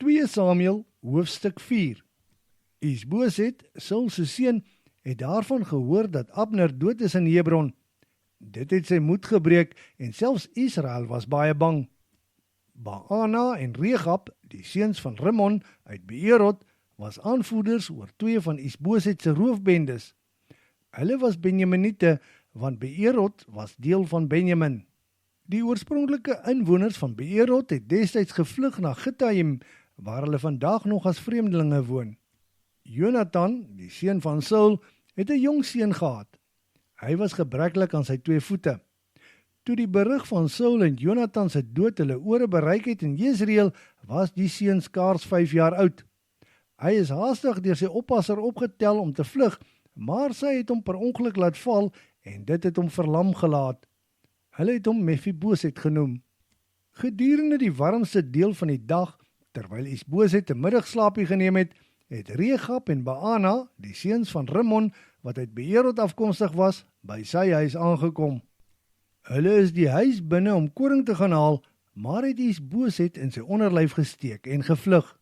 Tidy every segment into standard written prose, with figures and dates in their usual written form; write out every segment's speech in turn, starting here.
2 Samuel, hoofstuk 4. Isboset, Saul se seun, het daarvan gehoor dat Abner dood is in Hebron. Dit het sy moed gebreek en selfs Israel was baie bang. Baana en Regab, die seuns van Rimmon uit Beerot, was aanvoerders oor 2 van Isboset se roofbendes. Hulle was Benjaminite, want Beerot was deel van Benjamin. Die oorspronklike inwoners van Beerot het destyds gevlug na Gittaim, waar hulle vandag nog as vreemdelinge woon. Jonathan, die seun van Saul, het 'n jong seun gehad. Hy was gebreklik aan sy 2 voete. Toe die berig van Saul en Jonathan se dood hulle ore bereik het in Jezreel, was die seun skaars 5 jaar oud. Hy is haastig deur sy oppasser opgetel om te vlug, maar sy het hom per ongeluk laat val en dit het hom verlam gelaat. Hulle het hom Mephiboset genoem. Gedurende die warmste deel van die dag, terwyl Isboset 'n middagslaapie geneem het, het Regab en Baana, die seuns van Rimmon, wat uit Beerot afkomstig was, by sy huis aangekom. Hulle is die huis binne om koring te gaan haal, maar het Isboset in sy onderlyf gesteek en gevlug.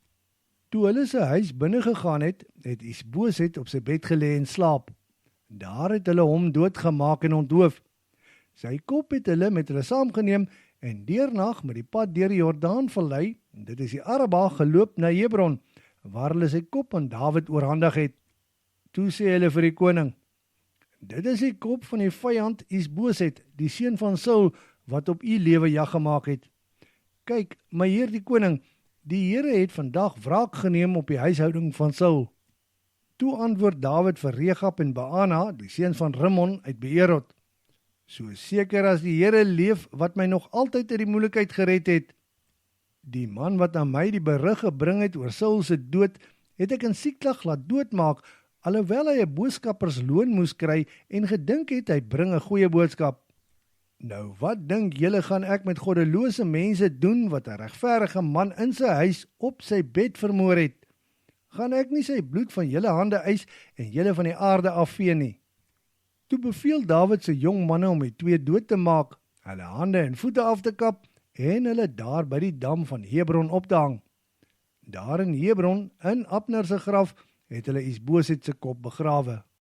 Toe hulle sy huis binne gegaan het, het Isboset op sy bed gelê en slaap. Daar het hulle hom doodgemaak en onthoof. Sy kop het hulle met hulle saamgeneem en deernag met die pad deur die Jordaanvallei, dit is die Araba, geloop na Hebron, waar hulle sy kop aan Dawid oorhandig het. Toe sê hulle vir die koning: "Dit is die kop van die vyand Isboset, die seun van Saul, wat op u lewe jag gemaak het. Kyk, my heer die koning, die Here het vandag wraak geneem op die huishouding van Saul." Toe antwoord Dawid vir Regab en Baana, die seuns van Rimmon uit Beerot: "So seker as die Here leef, wat my nog altyd uit die moeilikheid gered het. Die man wat aan my die berig gebring het oor Saul se dood, het ek in Siklag laat doodmaak, alhoewel hy 'n boodskappersloon moes kry en gedink het hy bring 'n goeie boodskap. Nou wat dink julle gaan ek met goddelose mense doen wat 'n regverdige man in sy huis op sy bed vermoor het? Gaan ek nie sy bloed van julle hande eis en julle van die aarde afvee nie?" Toe beveel Dawid se jong manne om die 2 dood te maak, hulle hande en voete af te kap en hulle daar by die dam van Hebron op te hang. Daar in Hebron, in Abner se graf, het hulle Isboset se kop begrawe.